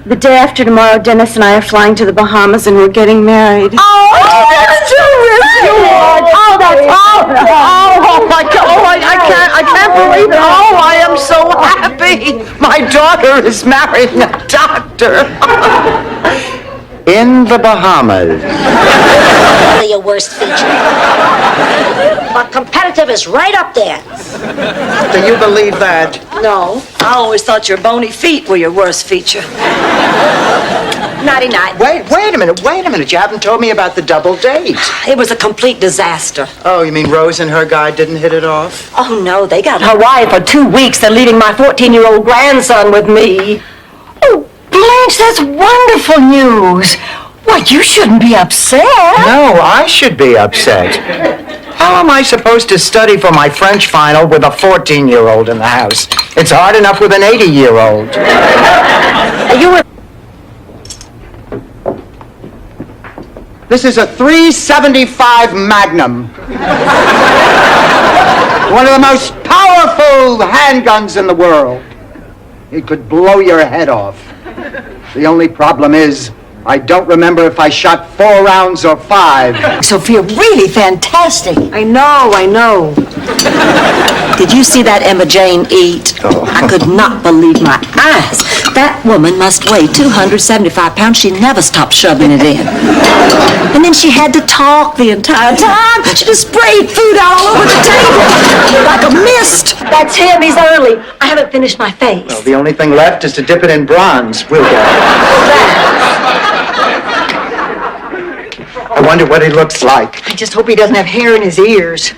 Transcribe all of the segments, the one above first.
The day after tomorrow, Dennis and I are flying to the Bahamas and we're getting married. Oh, that's terrific! Oh, that's oh my God! Oh, I can't believe it! Oh, I am so happy! My daughter is marrying a doctor. In the Bahamas. Your worst feature. But competitive is right up there. Do you believe that? No. I always thought your bony feet were your worst feature. Nighty night. Wait a minute. You haven't told me about the double date. It was a complete disaster. Oh, you mean Rose and her guy didn't hit it off? Oh no, they got Hawaii for 2 weeks. They're leaving my 14-year-old grandson with me. Oh, Blanche, that's wonderful news. What, you shouldn't be upset. No, I should be upset. How am I supposed to study for my French final with a 14-year-old in the house? It's hard enough with an 80-year-old. This is a .375 Magnum. One of the most powerful handguns in the world. It could blow your head off. The only problem is, I don't remember if I shot 4 rounds or 5. Sophia, really fantastic. I know. Did you see that Emma Jane eat? Oh. I could not believe my eyes. That woman must weigh 275 pounds. She never stopped shoving it in. And then she had to talk the entire time. She just sprayed food all over the table like a mist. That's him. He's early. I haven't finished my face. Well, the only thing left is to dip it in bronze. We'll get it. I wonder what he looks like. I just hope he doesn't have hair in his ears.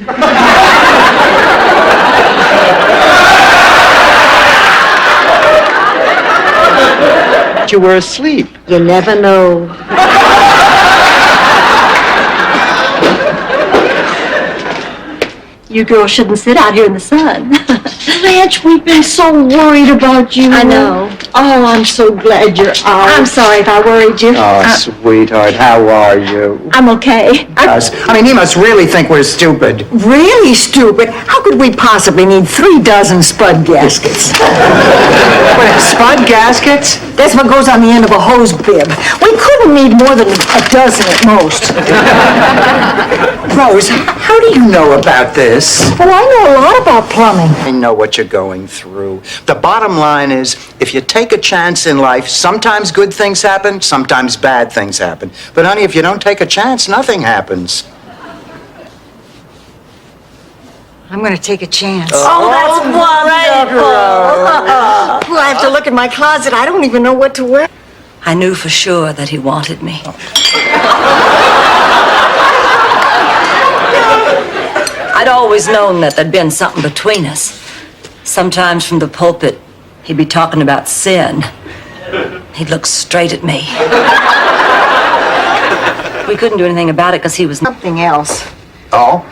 You were asleep. You never know. You girls shouldn't sit out here in the sun. Blanche, we've been so worried about you. I know. Oh, I'm so glad you're out. I'm sorry if I worried you. Oh, sweetheart, how are you? I'm okay. I mean, he must really think we're stupid. Really stupid. How could we possibly need 3 dozen spud gaskets? What, spud gaskets? That's what goes on the end of a hose bib. We couldn't need more than a dozen at most. Rose, how do you know about this? Well, I know a lot about plumbing. I know what you're going through. The bottom line is, if you take a chance in life, sometimes good things happen, sometimes bad things happen. But honey, if you don't take a chance, nothing happens. I'm going to take a chance. Oh, that's wonderful. Well, I have to look in my closet. I don't even know what to wear. I knew for sure that he wanted me. I'd always known that there'd been something between us. Sometimes from the pulpit, he'd be talking about sin. He'd look straight at me. We couldn't do anything about it because he was... Something else. Oh?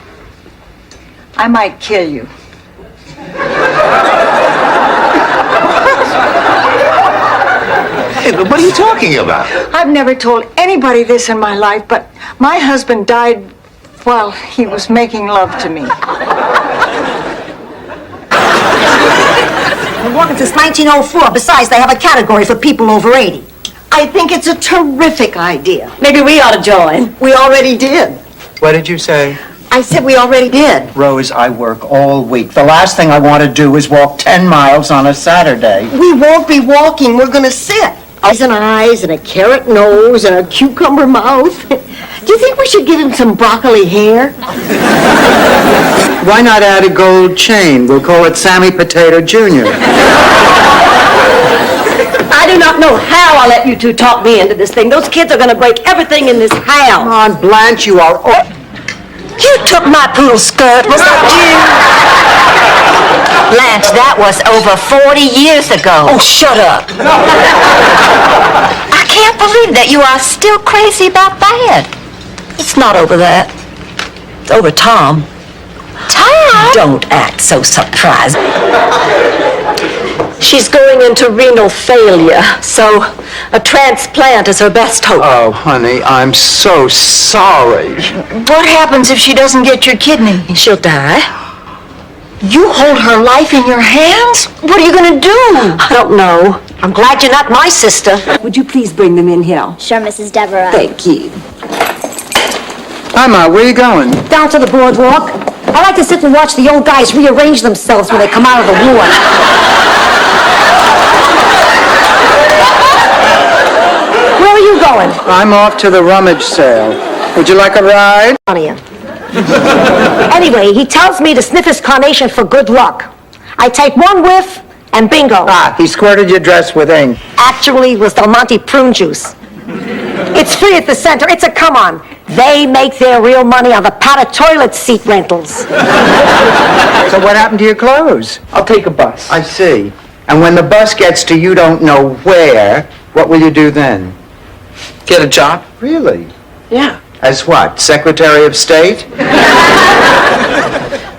I might kill you. Hey, but what are you talking about? I've never told anybody this in my life, but my husband died while he was making love to me. Been working since 1904. Besides, they have a category for people over 80. I think it's a terrific idea. Maybe we ought to join. We already did. What did you say? I said we already did. Rose, I work all week. The last thing I want to do is walk 10 miles on a Saturday. We won't be walking. We're going to sit. Eyes and eyes and a carrot nose and a cucumber mouth. Do you think we should give him some broccoli hair? Why not add a gold chain? We'll call it Sammy Potato Jr. I do not know how I let you two talk me into this thing. Those kids are going to break everything in this Come house. on, Blanche, you are... You took my poodle skirt. Was that you? Blanche, that was over 40 years ago. Oh, shut up. I can't believe that you are still crazy about that. It's not over that. It's over Tom. Tom? Don't act so surprised. She's going into renal failure, so a transplant is her best hope. Oh, honey, I'm so sorry. What happens if she doesn't get your kidney? She'll die. You hold her life in your hands? What are you going to do? I don't know. I'm glad you're not my sister. Would you please bring them in here? Sure, Mrs. Devereaux. Thank you. Hi, Ma, where you going? Down to the boardwalk. I like to sit and watch the old guys rearrange themselves when they come out of the war. Where are you going? I'm off to the rummage sale. Would you like a ride? Anyway, he tells me to sniff his carnation for good luck. I take one whiff, and bingo. He squirted your dress with ink. Actually, it was Del Monte prune juice. It's free at the center. It's a come-on. They make their real money on the padded toilet seat rentals. So what happened to your clothes? I'll take a bus. I see. And when the bus gets to you don't know where, what will you do then? Get a job? Really? Yeah. As what? Secretary of State?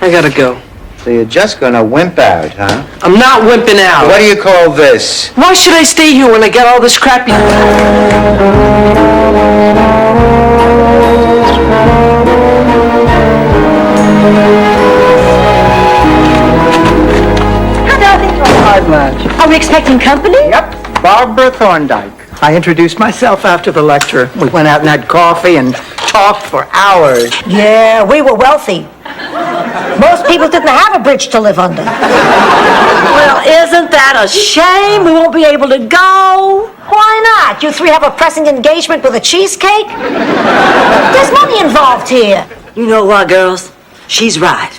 I gotta go. So you're just gonna wimp out, huh? I'm not wimping out. What do you call this? Why should I stay here when I get all this crap? Hi, Blanche. Are we expecting company? Yep, Barbara Thorndike. I introduced myself after the lecture. We went out and had coffee and talked for hours. Yeah, we were wealthy. Most people didn't have a bridge to live under. Well, isn't that a shame? We won't be able to go. Why not? You three have a pressing engagement with a cheesecake? There's money involved here. You know what, girls? She's right.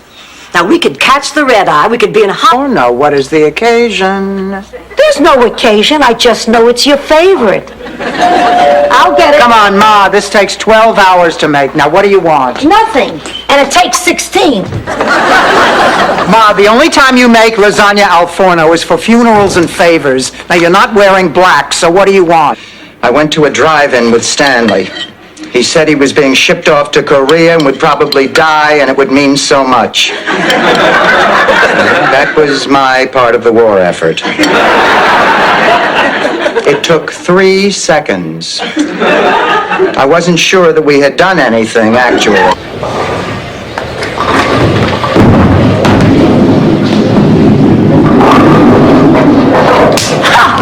Now, we could catch the red eye. We could be in hot... Oh, no, what is the occasion? There's no occasion. I just know it's your favorite. I'll get it. Come on, Ma, this takes 12 hours to make. Now, what do you want? Nothing. And it takes 16. Ma, the only time you make lasagna al forno is for funerals and favors. Now, you're not wearing black, so what do you want? I went to a drive-in with Stanley. He said he was being shipped off to Korea and would probably die, and it would mean so much. That was my part of the war effort. It took 3 seconds. I wasn't sure that we had done anything, actually.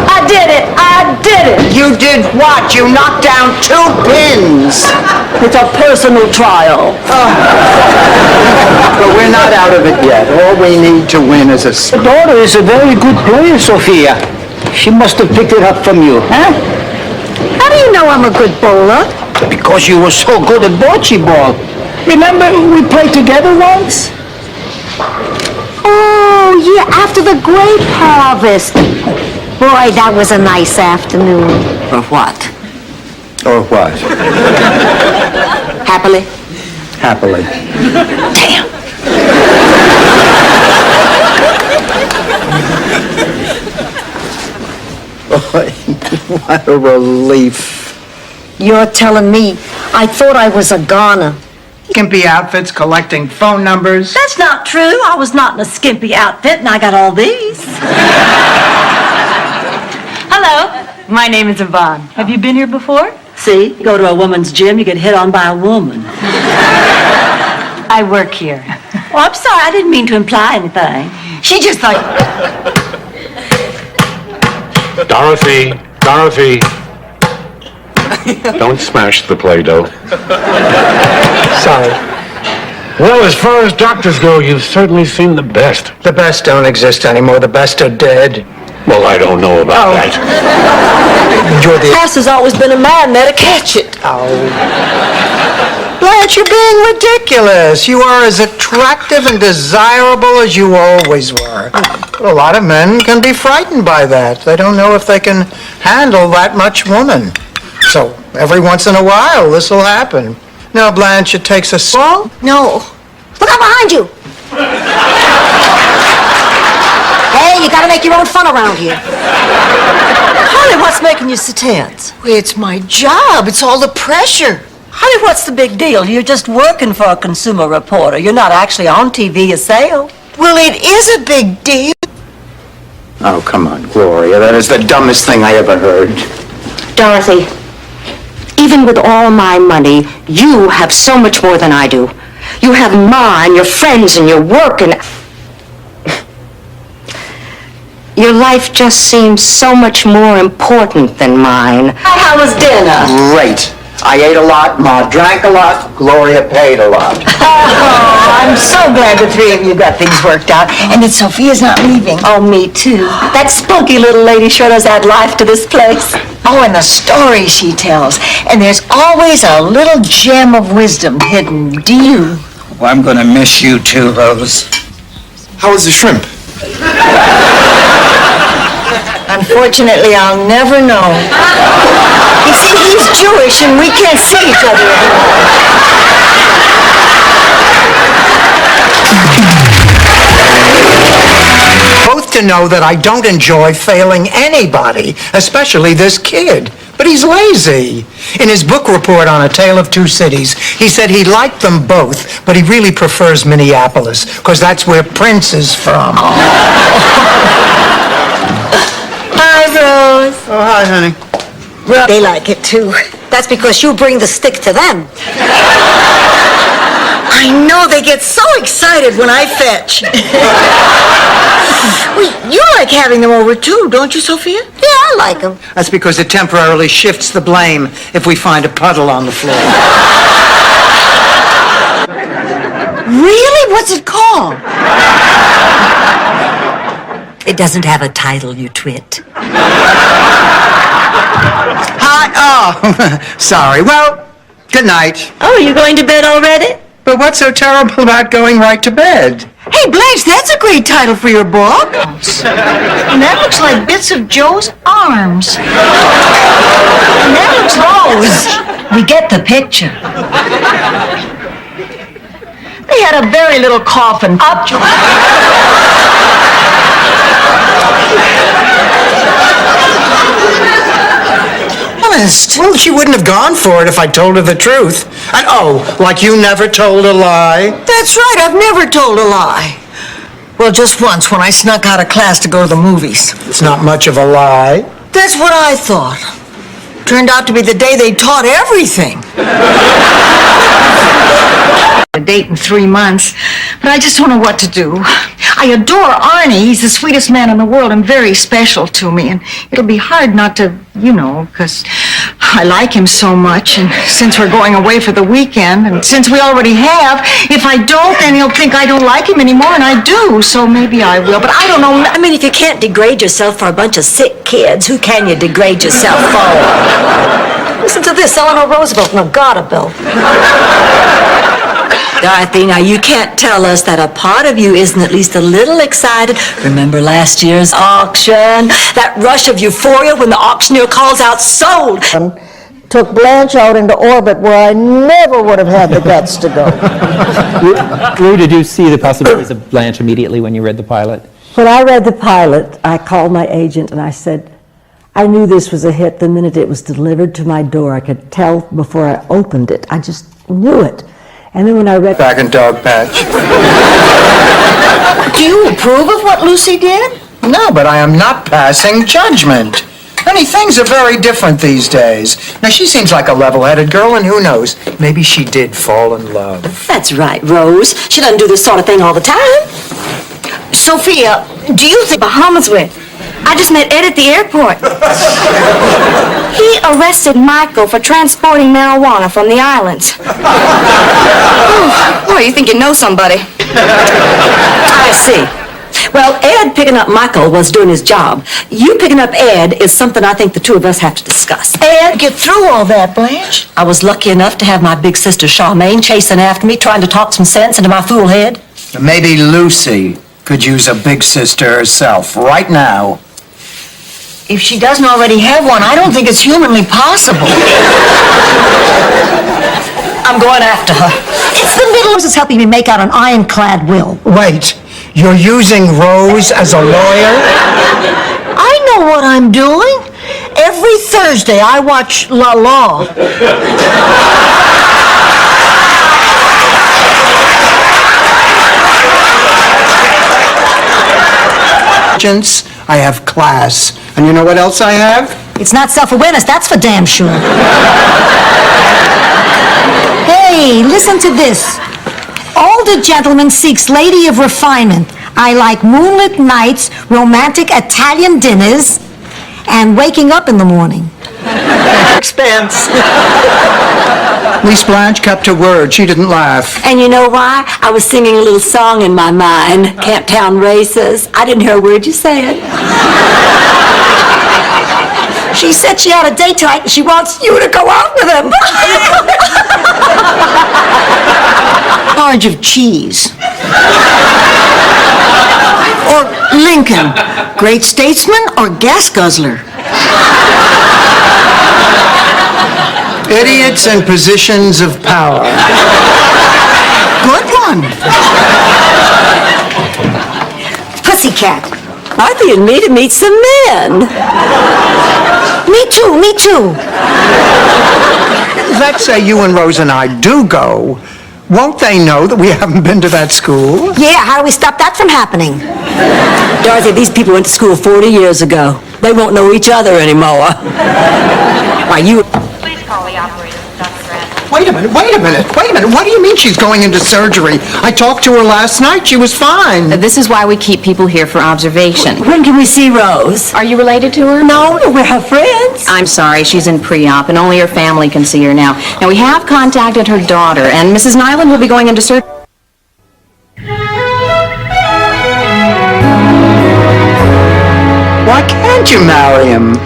I did it. I did it. You did what? You knocked down 2 pins. It's a personal trial. But we're not out of it yet. All we need to win is a... Daughter is a very good player, Sophia. She must have picked it up from you, huh? How do you know I'm a good bowler? Because you were so good at bocce ball. Remember we played together once? Oh, yeah, after the grape harvest. Boy, that was a nice afternoon. For what? Or what? Happily? Happily. Damn. What a relief. You're telling me. I thought I was a goner. Skimpy outfits collecting phone numbers. That's not true. I was not in a skimpy outfit, and I got all these. Hello, my name is Yvonne. Have you been here before? See, you go to a woman's gym, you get hit on by a woman. I work here. Oh, I'm sorry, I didn't mean to imply anything. She just thought... Dorothy, don't smash the Play-Doh. Sorry. Well, as far as doctors go, you've certainly seen the best. The best don't exist anymore. The best are dead. Well, I don't know about that. Enjoy the... Cass has always been a man there to catch it. Blanche, you're being ridiculous. You are as attractive and desirable as you always were. But a lot of men can be frightened by that. They don't know if they can handle that much woman. So every once in a while, this will happen. Now, Blanche, it takes a... Well, no. Look out behind you. Hey, you gotta make your own fun around here. Honey, what's making you so tense? It's my job. It's all the pressure. Honey, what's the big deal? You're just working for a consumer reporter. You're not actually on TV a sale. Well, it is a big deal. Oh, come on, Gloria. That is the dumbest thing I ever heard. Dorothy, even with all my money, you have so much more than I do. You have Ma and your friends and your work and... Your life just seems so much more important than mine. How was dinner? Great. I ate a lot, Ma drank a lot, Gloria paid a lot. Oh, I'm so glad the three of you got things worked out, and that Sophia's not leaving. Oh, me too. That spunky little lady sure does add life to this place. Oh, and the stories she tells. And there's always a little gem of wisdom hidden. Do you? Well, I'm gonna miss you too, Rose. How was the shrimp? Unfortunately, I'll never know. You see, he's Jewish and we can't see each other anymore. Both to know that I don't enjoy failing anybody, especially this kid. But he's lazy. In his book report on A Tale of Two Cities, he said he liked them both, but he really prefers Minneapolis, because that's where Prince is from. Hi, Rose. Oh, hi, honey. Well, they like it too. That's because you bring the stick to them. I know they get so excited when I fetch. Well, you like having them over too, don't you, Sophia? Yeah, I like them. That's because it temporarily shifts the blame if we find a puddle on the floor. Really? What's it called? It doesn't have a title, you twit. Hi. Oh, sorry. Well, good night. Oh, you going to bed already? But what's so terrible about going right to bed? Hey, Blanche, that's a great title for your book. And that looks like bits of Joe's arms. And that looks Rose. We get the picture. They had a very little coffin. Honest. Well, she wouldn't have gone for it if I told her the truth. And oh, like you never told a lie? That's right, I've never told a lie. Well, just once when I snuck out of class to go to the movies. It's not much of a lie. That's what I thought. Turned out to be the day they taught everything. A date in 3 months, but I just don't know what to do. I adore Arnie. He's the sweetest man in the world and very special to me. And it'll be hard not to, because I like him so much. And since we're going away for the weekend, and since we already have, if I don't, then he'll think I don't like him anymore, and I do. So maybe I will, but I don't know. I mean, if you can't degrade yourself for a bunch of sick kids, who can you degrade yourself for? Listen to this, Eleanor Roosevelt from the Garter Bill. Dorothy, now you can't tell us that a part of you isn't at least a little excited. Remember last year's auction? That rush of euphoria when the auctioneer calls out, sold! Took Blanche out into orbit where I never would have had the guts to go. Rue, did you see the possibilities of Blanche immediately when you read the pilot? When I read the pilot, I called my agent and I said, I knew this was a hit the minute it was delivered to my door. I could tell before I opened it. I just knew it. And then when I read... Back in Dogpatch. Do you approve of what Lucy did? No, but I am not passing judgment. Honey, things are very different these days. Now, she seems like a level-headed girl, and who knows, maybe she did fall in love. That's right, Rose. She doesn't do this sort of thing all the time. Sophia, do you think... Bahamas with. I just met Ed at the airport. He arrested Michael for transporting marijuana from the islands. Oh, you think you know somebody? I see. Well, Ed picking up Michael was doing his job. You picking up Ed is something I think the two of us have to discuss. Ed, get through all that, Blanche. I was lucky enough to have my big sister Charmaine chasing after me, trying to talk some sense into my fool head. Maybe Lucy could use a big sister herself right now. If she doesn't already have one, I don't think it's humanly possible. I'm going after her. It's the middle is helping me make out an ironclad will. Wait, you're using Rose as a lawyer? I know what I'm doing. Every Thursday, I watch La Law. I have class. And you know what else I have? It's not self-awareness, that's for damn sure. Hey, listen to this. Older gentleman seeks lady of refinement. I like moonlit nights, romantic Italian dinners, and waking up in the morning. Expense. Miss Blanche kept her word. She didn't laugh. And you know why? I was singing a little song in my mind, Camptown Races. I didn't hear a word you said. She said she had a date tonight and she wants you to go out with him. Charge of cheese. Or Lincoln, great statesman or gas guzzler? Idiots in positions of power. Good one. Pussycat. Martha and me to meet some men. Me too, me too. Let's say you and Rose and I do go. Won't they know that we haven't been to that school? Yeah, how do we stop that from happening? Dorothy, these people went to school 40 years ago. They won't know each other anymore. Why, you... Please call the operator, Dr. Randall. Wait a minute. What do you mean she's going into surgery? I talked to her last night. She was fine. This is why we keep people here for observation. When can we see Rose? Are you related to her? No, we're her friends. I'm sorry, she's in pre-op, and only her family can see her now. Now, we have contacted her daughter, and Mrs. Nyland will be going into surgery. Why can't you marry him?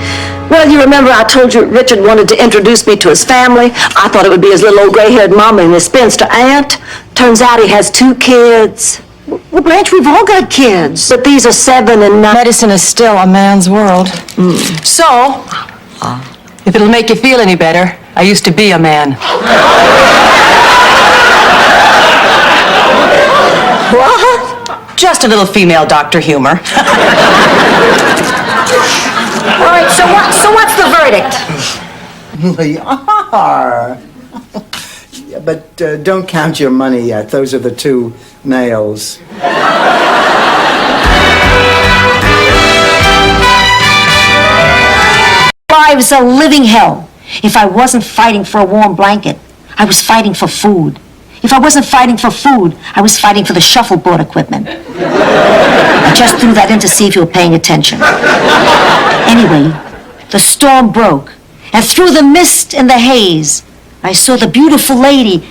Well, you remember I told you Richard wanted to introduce me to his family? I thought it would be his little old gray-haired mama and his spinster aunt. Turns out he has 2 kids. Well, Blanche, we've all got kids. But these are 7 and 9. Medicine is still a man's world. So, if it'll make you feel any better, I used to be a man. What? Just a little female Dr. Humor. All right, so what's the verdict? We are. Yeah, but don't count your money yet. Those are the 2 males. Life's a living hell. If I wasn't fighting for a warm blanket, I was fighting for food. If I wasn't fighting for food, I was fighting for the shuffleboard equipment. I just threw that in to see if you were paying attention. Anyway, the storm broke, and through the mist and the haze, I saw the beautiful lady.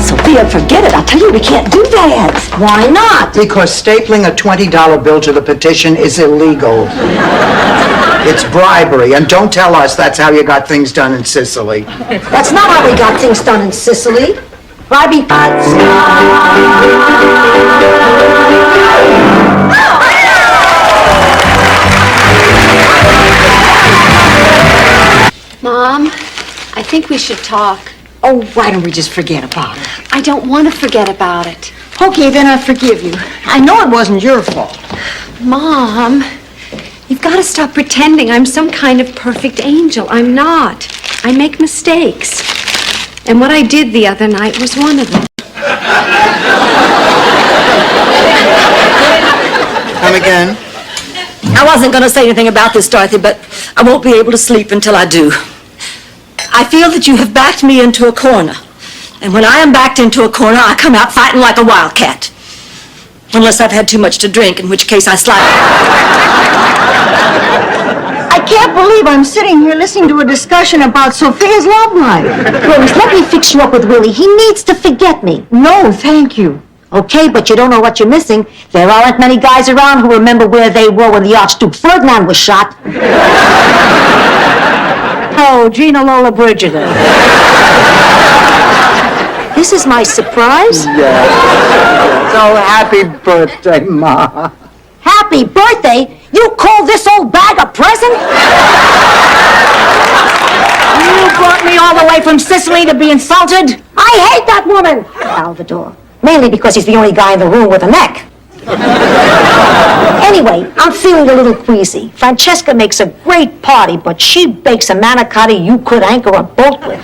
Sophia, forget it. I tell you, we can't do that. Why not? Because stapling a $20 bill to the petition is illegal. It's bribery, and don't tell us that's how you got things done in Sicily. That's not how we got things done in Sicily. Bribing. Mom, I think we should talk. Oh, why don't we just forget about it? I don't want to forget about it. Okay, then I forgive you. I know it wasn't your fault. Mom, you've got to stop pretending I'm some kind of perfect angel. I'm not. I make mistakes. And what I did the other night was one of them. Come again? I wasn't going to say anything about this, Dorothy, but I won't be able to sleep until I do. I feel that you have backed me into a corner. And when I am backed into a corner, I come out fighting like a wildcat. Unless I've had too much to drink, in which case I slide. I can't believe I'm sitting here listening to a discussion about Sophia's love life. Rose, let me fix you up with Willie. He needs to forget me. No, thank you. Okay, but you don't know what you're missing. There aren't many guys around who remember where they were when the Archduke Ferdinand was shot. Oh, Gina Lola Brigida. This is my surprise. Yes. So happy birthday, Ma. Happy birthday? You call this old bag a present? You brought me all the way from Sicily to be insulted? I hate that woman! Salvador. Mainly because he's the only guy in the room with a neck. Anyway, I'm feeling a little queasy. Francesca makes a great party, but she bakes a manicotti you could anchor a boat with.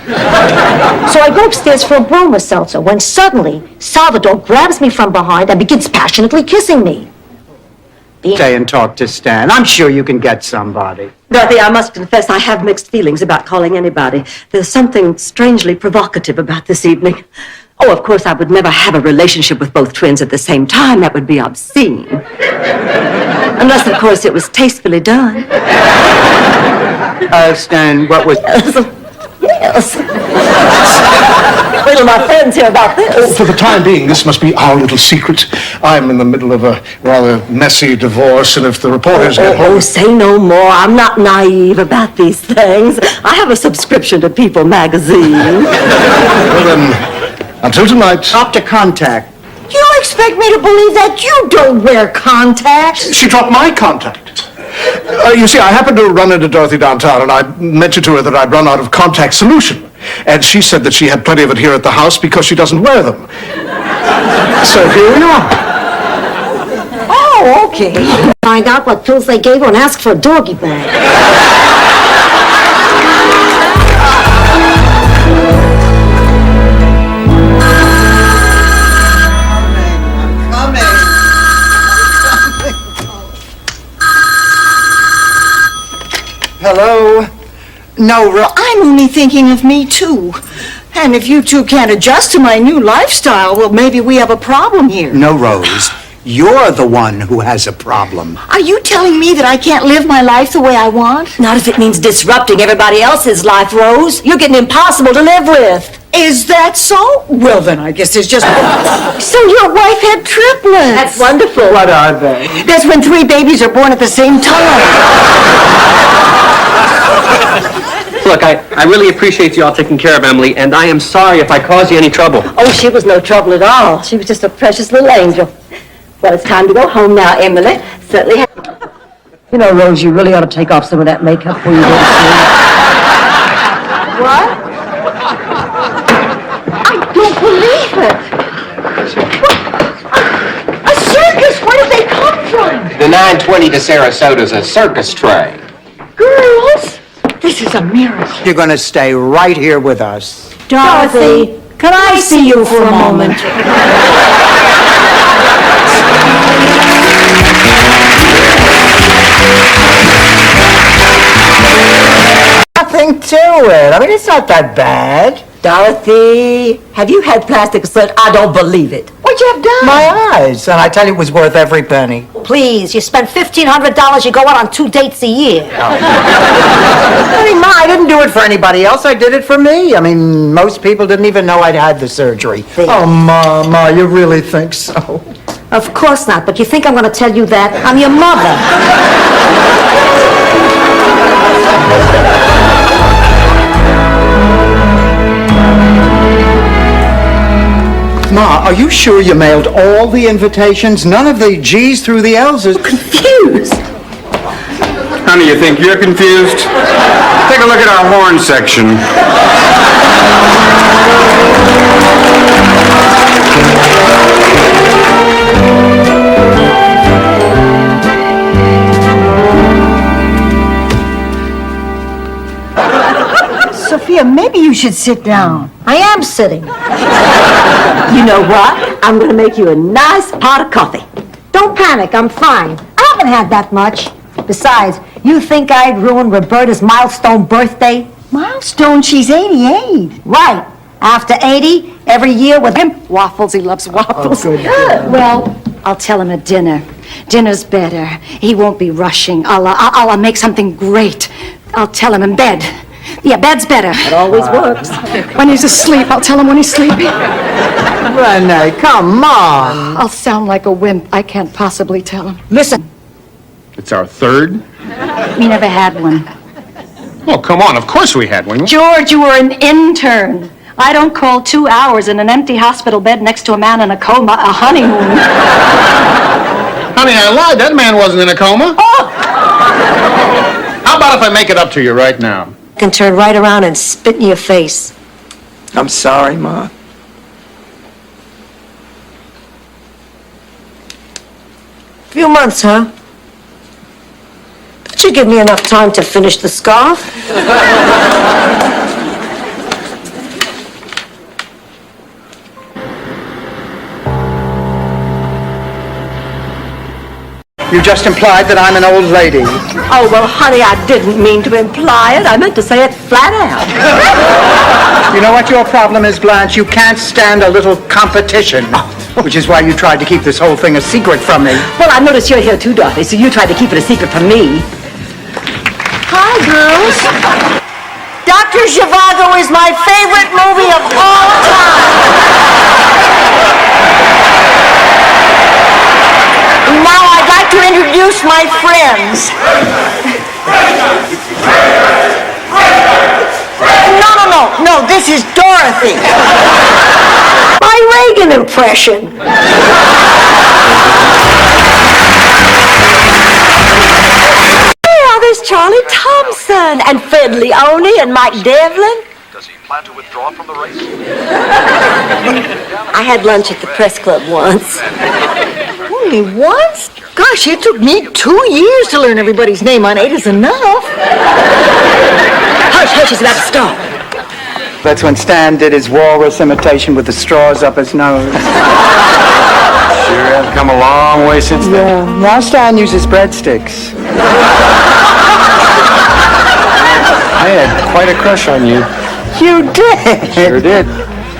So I go upstairs for a broma seltzer when suddenly Salvador grabs me from behind and begins passionately kissing me. Stay and talk to Stan. I'm sure you can get somebody. Dorothy, I must confess I have mixed feelings about calling anybody. There's something strangely provocative about this evening. Oh, of course, I would never have a relationship with both twins at the same time. That would be obscene. Unless, of course, it was tastefully done. And what was... Yes. Wait till my friends hear about this. For the time being, this must be our little secret. I'm in the middle of a rather messy divorce, and if the reporters get Oh, hold... say no more. I'm not naive about these things. I have a subscription to People magazine. Well, then, until tonight... Stop to contact. You expect me to believe that you don't wear contacts? She dropped my contact. You see, I happened to run into Dorothy downtown, and I mentioned to her that I'd run out of contact solution. And she said that she had plenty of it here at the house because she doesn't wear them. So here we are. Oh, okay. Find out what pills they gave her and ask for a doggy bag. Hello? No, I'm only thinking of me, too. And if you two can't adjust to my new lifestyle, well, maybe we have a problem here. No, Rose. You're the one who has a problem. Are you telling me that I can't live my life the way I want? Not if it means disrupting everybody else's life, Rose. You're getting impossible to live with. Is that so? Well, then I guess there's just... So your wife had triplets. That's wonderful. What are they? That's when 3 babies are born at the same time. Look, I really appreciate you all taking care of Emily, and I am sorry if I caused you any trouble. Oh, she was no trouble at all. She was just a precious little angel. Well, it's time to go home now, Emily. Certainly. You know, Rose, you really ought to take off some of that makeup before you go to sleep. What? I don't believe it. A circus? Where did they come from? The 920 to Sarasota's a circus train. Girls, this is a miracle. You're going to stay right here with us. Dorothy, can I see you for a moment? Nothing to it. I mean, it's not that bad. Dorothy, have you had plastic surgery? I don't believe it. What'd you have done? My eyes. And I tell you, it was worth every penny. Please, you spend $1,500, you go out on 2 dates a year. I mean, Ma, I didn't do it for anybody else. I did it for me. I mean, most people didn't even know I'd had the surgery. Oh, Ma, you really think so? Of course not, but you think I'm going to tell you that? I'm your mother. Ma, are you sure you mailed all the invitations? None of the G's through the L's is... Confused. Honey, you think you're confused? Take a look at our horn section. Sophia, maybe you should sit down. I am sitting. You know what? I'm going to make you a nice pot of coffee. Don't panic, I'm fine. I haven't had that much. Besides, you think I'd ruin Roberta's milestone birthday? Milestone, she's 88. Right. After 80, every year with him. Waffles, he loves waffles. good. Well, I'll tell him at dinner. Dinner's better. He won't be rushing. I'll make something great. I'll tell him in bed. Yeah, bed's better. It always works. When he's asleep, I'll tell him when he's sleeping. Renee, come on. I'll sound like a wimp. I can't possibly tell him. Listen, It's our third? We never had one. Oh, come on. Of course we had one. George, you were an intern. I don't call 2 hours in an empty hospital bed next to a man in a coma a honeymoon. Honey, I lied. That man wasn't in a coma. Oh! How about if I make it up to you right now? Can turn right around and spit in your face. I'm sorry, Ma. Few months, huh? That should give me enough time to finish the scarf. You just implied that I'm an old lady. Oh, well, honey, I didn't mean to imply it. I meant to say it flat out. You know what your problem is, Blanche? You can't stand a little competition. Which is why you tried to keep this whole thing a secret from me. Well, I noticed you're here too, Dorothy, so you tried to keep it a secret from me. Hi, girls. Dr. Zhivago is my favorite movie of all time. Now I'd like to introduce my friends. No, this is Dorothy. My Reagan impression. Yeah, there's Charlie Thompson and Fred Leone and Mike Devlin. Does he plan to withdraw from the race? I had lunch at the press club once. Only once? Gosh, it took me 2 years to learn everybody's name on 8 is enough. Hush, he's about to start. That's when Stan did his walrus imitation with the straws up his nose. Sure have come a long way since then. Yeah, now Stan uses breadsticks. I had quite a crush on you. You did? Sure did.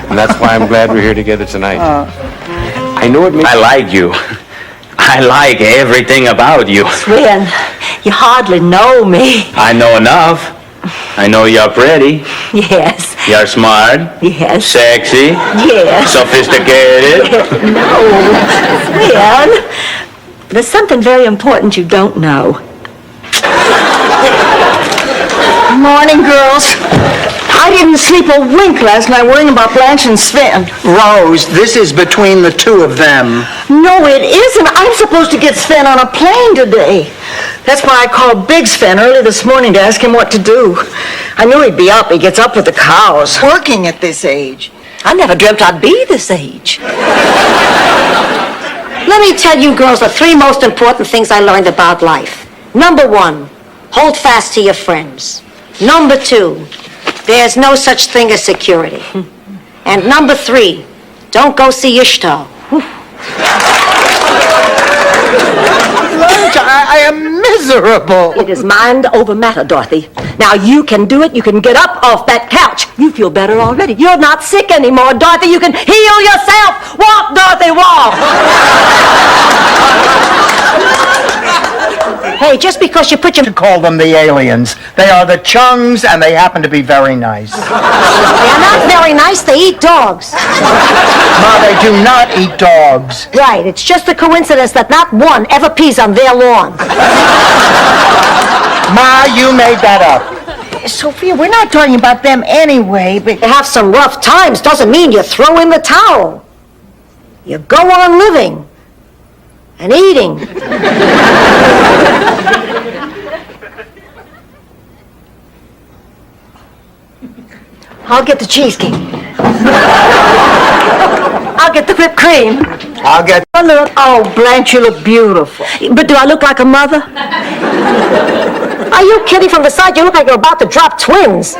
And that's why I'm glad we're here together tonight. I know it makes... I like you. I like everything about you. Sven, you hardly know me. I know enough. I know you're pretty. Yes. You're smart. Yes. Sexy. Yes. Sophisticated. No, Sven, there's something very important you don't know. Morning, girls. I didn't sleep a wink last night worrying about Blanche and Sven. Rose, this is between the two of them. No, it isn't. I'm supposed to get Sven on a plane today. That's why I called Big Sven early this morning to ask him what to do. I knew he'd be up. He gets up with the cows. Working at this age. I never dreamt I'd be this age. Let me tell you girls the 3 most important things I learned about life. Number 1, hold fast to your friends. Number 2, there's no such thing as security. And number 3, don't go see Ishtar. Blanche, I am miserable. It is mind over matter, Dorothy. Now you can do it. You can get up off that couch. You feel better already. You're not sick anymore, Dorothy. You can heal yourself. Walk, Dorothy, walk. Hey, just because you put your... You call them the aliens. They are the Chungs, and they happen to be very nice. They're not very nice. They eat dogs. Ma, they do not eat dogs. Right. It's just a coincidence that not one ever pees on their lawn. Ma, you made that up. Sophia, we're not talking about them anyway, but... You have some rough times doesn't mean you throw in the towel. You go on living and eating. I'll get the cheesecake. I'll get the whipped cream. I'll get... Oh, Blanche, you look beautiful. But do I look like a mother? Are you kidding? From the side, you look like you're about to drop twins.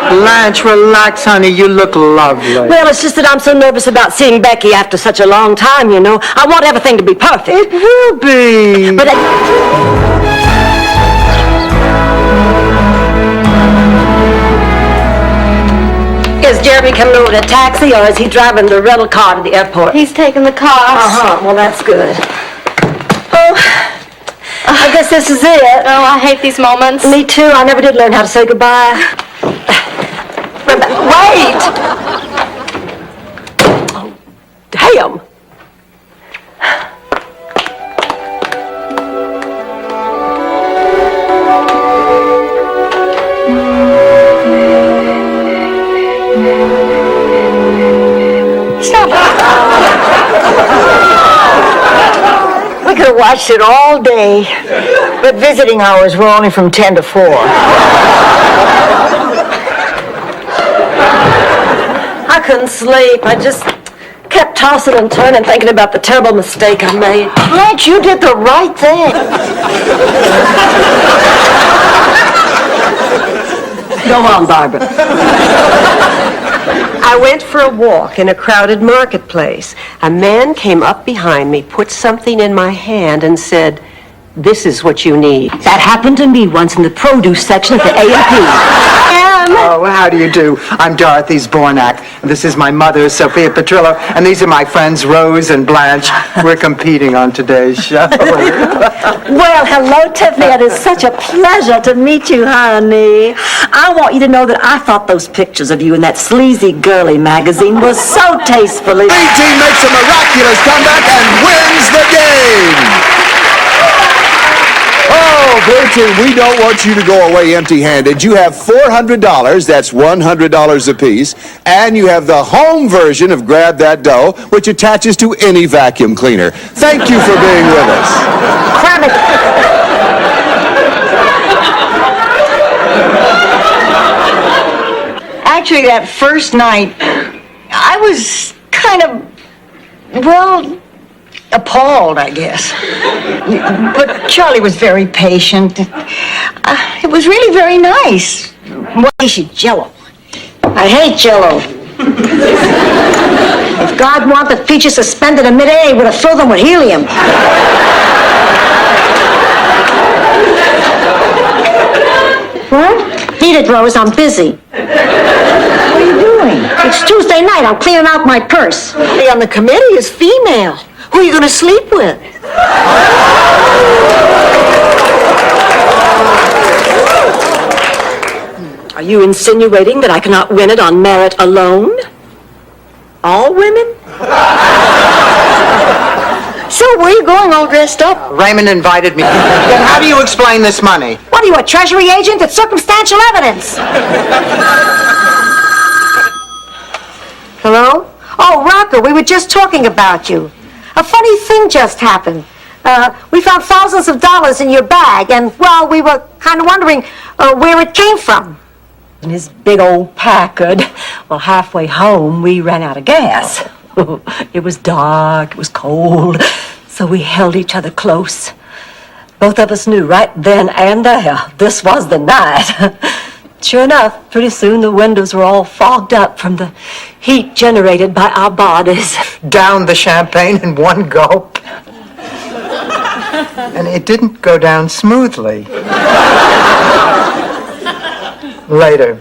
Blanche, relax, honey. You look lovely. Well, it's just that I'm so nervous about seeing Becky after such a long time, you know. I want everything to be perfect. It will be. But... Is Jeremy coming over in a taxi, or is he driving the rental car to the airport? He's taking the car. Uh-huh. Well, that's good. Oh, I guess this is it. Oh, I hate these moments. Me too. I never did learn how to say goodbye. Wait! Oh, damn. We could have watched it all day, but visiting hours were only from 10 to 4. I couldn't sleep. I just kept tossing and turning, thinking about the terrible mistake I made. Blanche, you did the right thing. Go on, Barbara. I went for a walk in a crowded marketplace. A man came up behind me, put something in my hand, and said, "This is what you need." That happened to me once in the produce section at the A&P. Oh, how do you do? I'm Dorothy Zbornak. This is my mother, Sophia Petrillo, and these are my friends, Rose and Blanche. We're competing on today's show. Well, hello, Tiffany. It is such a pleasure to meet you, honey. I want you to know that I thought those pictures of you in that sleazy girly magazine were so tastefully... B team makes a miraculous comeback and wins the game. Oh, Blue Team, we don't want you to go away empty-handed. You have $400, that's $100 apiece, and you have the home version of Grab That Dough, which attaches to any vacuum cleaner. Thank you for being with us. Cram it. Actually, that first night, I was kind of, well, appalled, I guess. But Charlie was very patient. It was really very nice. What is it, Jell-O? I hate Jell-O. If God wanted peaches suspended in midair, he would have filled them with helium. What? Beat it, Rose. I'm busy. What are you doing? It's Tuesday night. I'm cleaning out my purse. Hey, on the committee is female. Who are you going to sleep with? Are you insinuating that I cannot win it on merit alone? All women? So, where are you going all dressed up? Raymond invited me. Then how do you explain this money? What are you, a treasury agent? It's circumstantial evidence. Hello? Oh, Rocco, we were just talking about you. A funny thing just happened. We found thousands of dollars in your bag, and, well, we were kind of wondering where it came from. In his big old Packard. Well, halfway home, we ran out of gas. It was dark, it was cold, so we held each other close. Both of us knew right then and there this was the night. Sure enough, pretty soon the windows were all fogged up from the heat generated by our bodies. Down the champagne in one gulp. And it didn't go down smoothly. Later,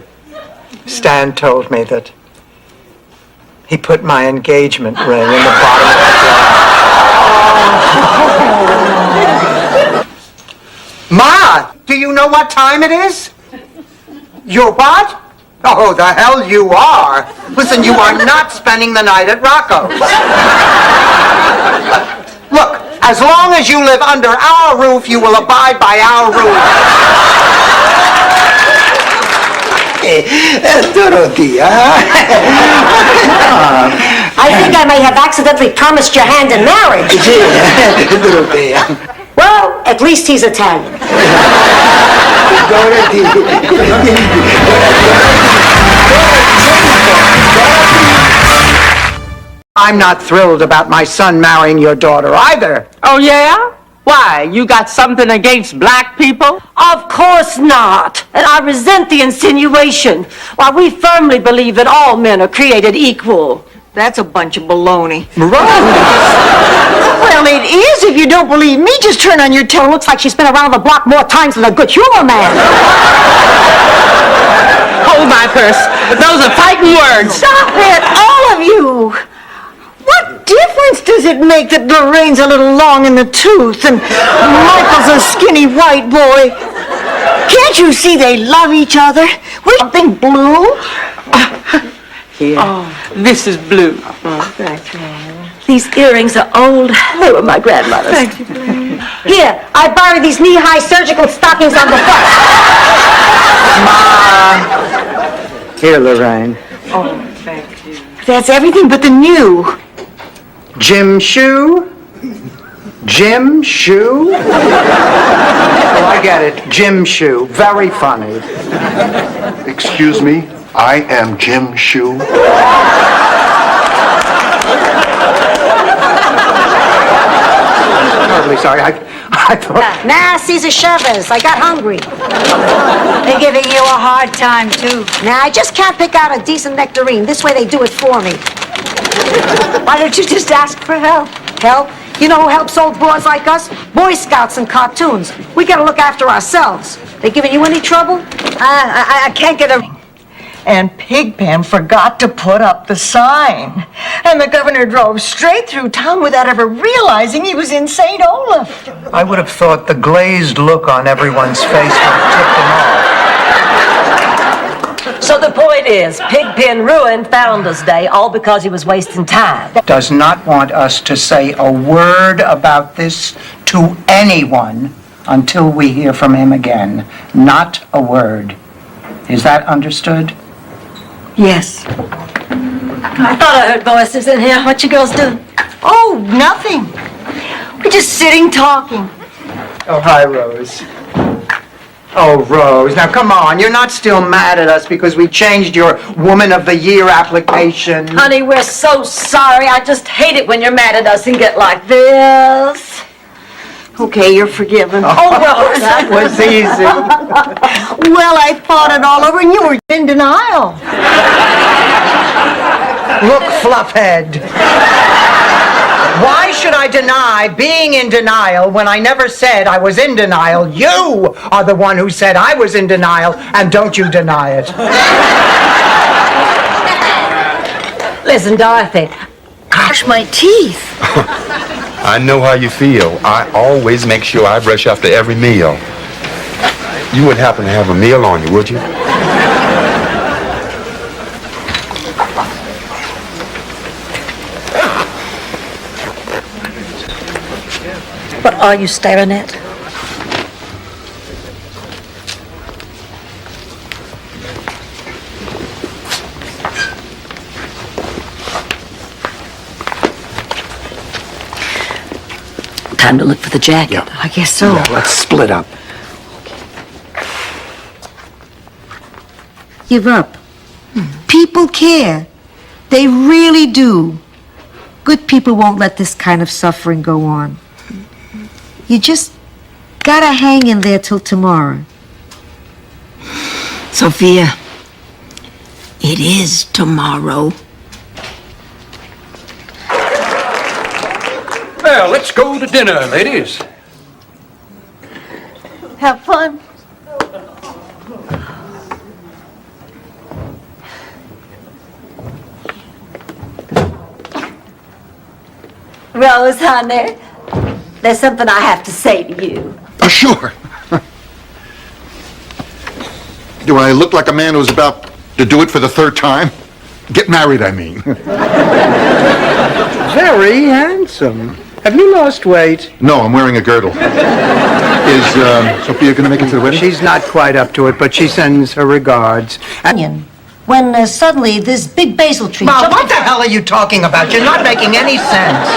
Stan told me that he put my engagement ring in the bottom of the drawer. Ma, do you know what time it is? You're what? Oh, the hell you are. Listen, you are not spending the night at Rocco's. Look, as long as you live under our roof, you will abide by our rules. Dorothea. I think I may have accidentally promised your hand in marriage. Dorothea. Well, at least he's Italian. I'm not thrilled about my son marrying your daughter either. Oh, yeah? Why, you got something against black people? Of course not. And I resent the insinuation. Why, we firmly believe that all men are created equal. That's a bunch of baloney. Right. Well, it is if you don't believe me. Just turn on your television. Looks like she's been around the block more times than a good humor man. Hold my purse. Those are fighting words. Stop it, all of you. What difference does it make that Lorraine's a little long in the tooth and Michael's a skinny white boy? Can't you see they love each other? We're something blue. Here. Oh, this is blue. Oh, thank you. These earrings are old. They were my grandmother's. Thank you, Blaine. Here, I borrowed these knee-high surgical stockings on the bus. Ma. Here, Lorraine. Oh, thank you. That's everything but the new. Jim Shoe? Jim Shoe? Oh, I get it. Jim Shoe. Very funny. Excuse me, I am Jim Shoe. Terribly sorry. I thought... Nah, Cesar Chavez, I got hungry. They're giving you a hard time, too. Nah, I just can't pick out a decent nectarine. This way they do it for me. Why don't you just ask for help? Help? You know who helps old broads like us? Boy Scouts and cartoons. We gotta look after ourselves. They giving you any trouble? I can't get a... And Pigpen forgot to put up the sign. And the governor drove straight through town without ever realizing he was in St. Olaf. I would have thought the glazed look on everyone's face would have tipped him off. So the point is, Pigpen ruined Founders Day all because he was wasting time. Does not want us to say a word about this to anyone until we hear from him again. Not a word. Is that understood? Yes. I thought I heard voices in here. What you girls doing? Oh, nothing. We're just sitting talking. Oh, hi, Rose. Oh, Rose, now come on. You're not still mad at us because we changed your Woman of the Year application. Honey, we're so sorry. I just hate it when you're mad at us and get like this. Okay, you're forgiven. Oh, Rose. That was easy. Well, I thought it all over and you were in denial. Look, Fluffhead. Why should I deny being in denial when I never said I was in denial? You are the one who said I was in denial, and don't you deny it. Listen, Dorothy. Gosh, my teeth. I know how you feel. I always make sure I brush after every meal. You wouldn't happen to have a meal on you, would you? What are you staring at? Time to look for the jacket. Yeah. I guess so. Yeah, let's split up. Give up. People care. They really do. Good people won't let this kind of suffering go on. You just gotta hang in there till tomorrow. Sophia, it is tomorrow. Well, let's go to dinner, ladies. Have fun. Rose, honey, there's something I have to say to you. Oh, sure. Do I look like a man who's about to do it for the third time? Get married, I mean. Very handsome. Have you lost weight? No, I'm wearing a girdle. Is Sophia going to make it to the wedding? She's not quite up to it, but she sends her regards. When suddenly this big basil tree Mom, jumped... what the hell are you talking about? You're not making any sense.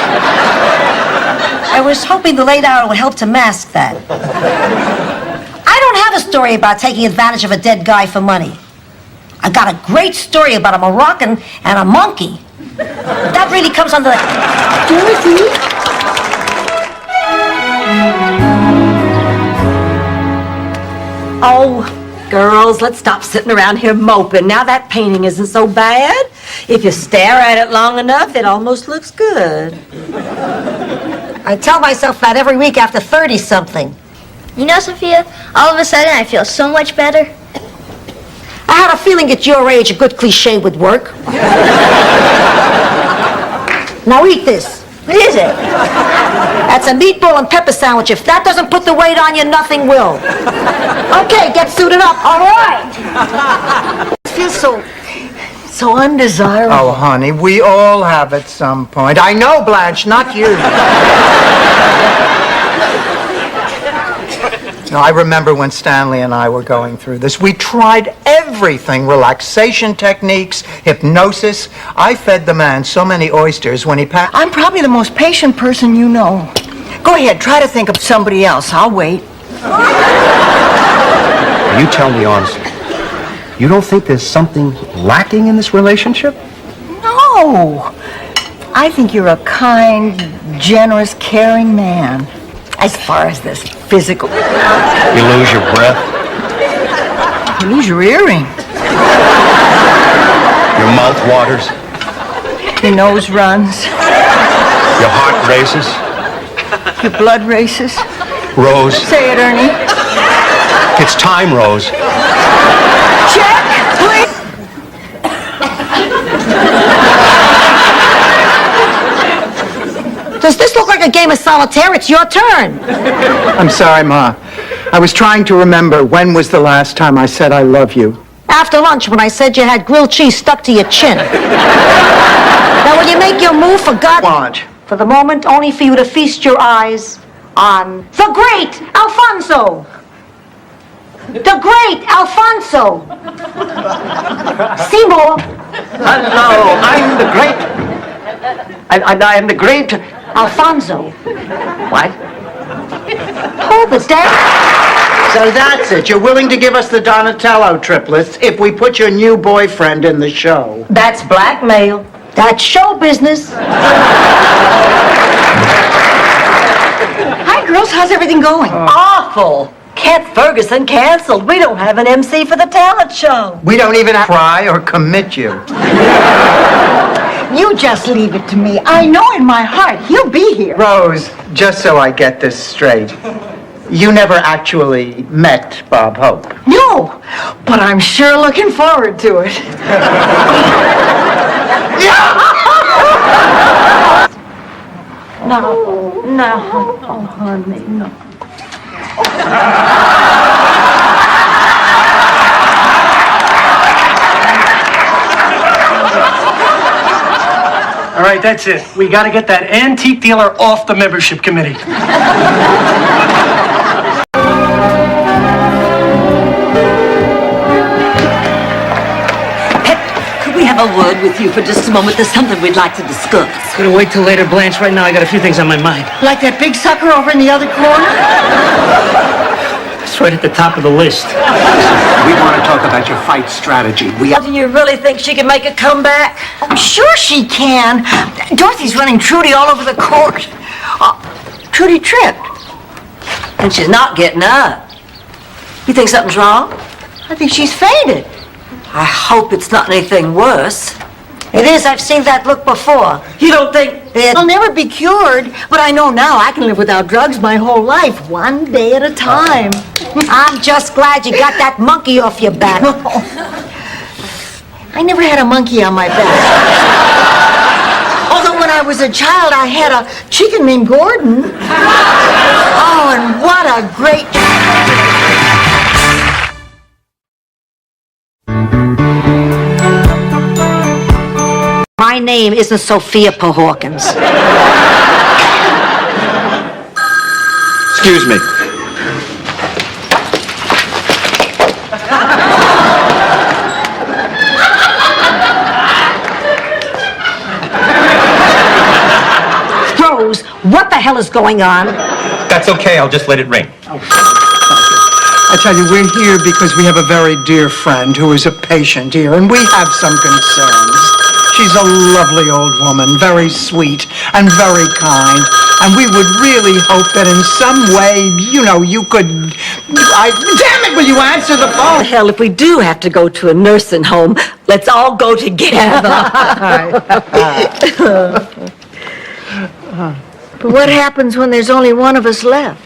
I was hoping the late hour would help to mask that. I don't have a story about taking advantage of a dead guy for money. I got a great story about a Moroccan and a monkey. That really comes under the... Dorothy? Oh, girls, let's stop sitting around here moping. Now that painting isn't so bad. If you stare at it long enough, it almost looks good. I tell myself that every week after 30-something. You know, Sophia, all of a sudden I feel so much better. I had a feeling at your age a good cliche would work. Now eat this. What is it? That's a meatball and pepper sandwich. If that doesn't put the weight on you, nothing will. Okay, get suited up. All right. I feel so undesirable. Oh, honey, we all have at some point. I know, Blanche, not you. No, I remember when Stanley and I were going through this. We tried everything, relaxation techniques, hypnosis. I fed the man so many oysters when he passed. I'm probably the most patient person you know. Go ahead, try to think of somebody else. I'll wait. You tell me honestly, you don't think there's something lacking in this relationship? No. I think you're a kind, generous, caring man. as far as this physical. You lose your breath, You lose your earring. your mouth waters, Your nose runs. your heart races. Your blood races. Rose, Say it, Ernie. it's time, Rose. Check, please. Does this look like a game of solitaire? It's your turn. I'm sorry, Ma. I was trying to remember when was the last time I said I love you. After lunch, when I said you had grilled cheese stuck to your chin. Now, will you make your move for God? Want? For the moment, only for you to feast your eyes on the great Alfonso. The great Alfonso. Seymour. Hello, I'm the great... I am the great... Alfonso. What? Hold the deck. So that's it. You're willing to give us the Donatello triplets if we put your new boyfriend in the show. That's blackmail. That's show business. Hi, girls. How's everything going? Awful. Kent Ferguson canceled. We don't have an MC for the talent show. We don't even try or commit you. You just leave it to me. I know in my heart he'll be here. Rose, just so I get this straight, you never actually met Bob Hope. No, but I'm sure looking forward to it. No, oh, honey, no. All right, that's it. We got to get that antique dealer off the membership committee. Could we have a word with you for just a moment? There's something we'd like to discuss. Gonna wait till later, Blanche. Right now, I got a few things on my mind. Like that big sucker over in the other corner? It's right at the top of the list. We want to talk about your fight strategy. Do you really think she can make a comeback? Oh, sure she can. Dorothy's running Trudy all over the court. Trudy tripped. And she's not getting up. You think something's wrong? I think she's fainted. I hope it's not anything worse. It is. I've seen that look before. You don't think I'll never be cured, but I know now I can live without drugs my whole life, one day at a time. I'm just glad you got that monkey off your back. I never had a monkey on my back. Although when I was a child, I had a chicken named Gordon. Oh, and what a great... My name isn't Sophia Pahawkins. Excuse me. Rose, what the hell is going on? That's okay, I'll just let it ring. I tell you, we're here because we have a very dear friend who is a patient here, and we have some concerns. She's a lovely old woman, very sweet and very kind, and we would really hope that in some way, you could... Damn it, will you answer the phone? Hell, if we do have to go to a nursing home, let's all go together. But what happens when there's only one of us left?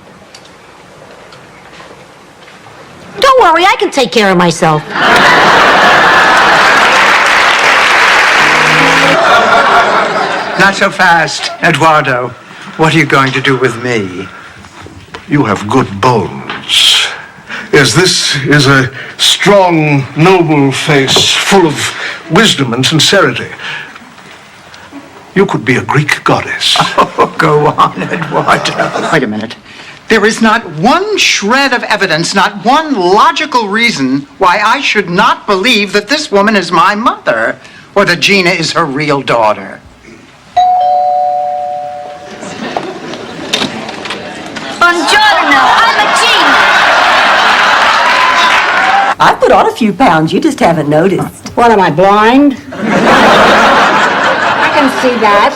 Don't worry, I can take care of myself. Not so fast, Eduardo. What are you going to do with me? You have good bones. Yes, this is a strong, noble face, full of wisdom and sincerity. You could be a Greek goddess. Oh, go on, Eduardo. Wait a minute. There is not one shred of evidence, not one logical reason why I should not believe that this woman is my mother, or that Gina is her real daughter. Buongiorno, I'm a genius. I put on a few pounds, you just haven't noticed. What, am I blind? I can see that.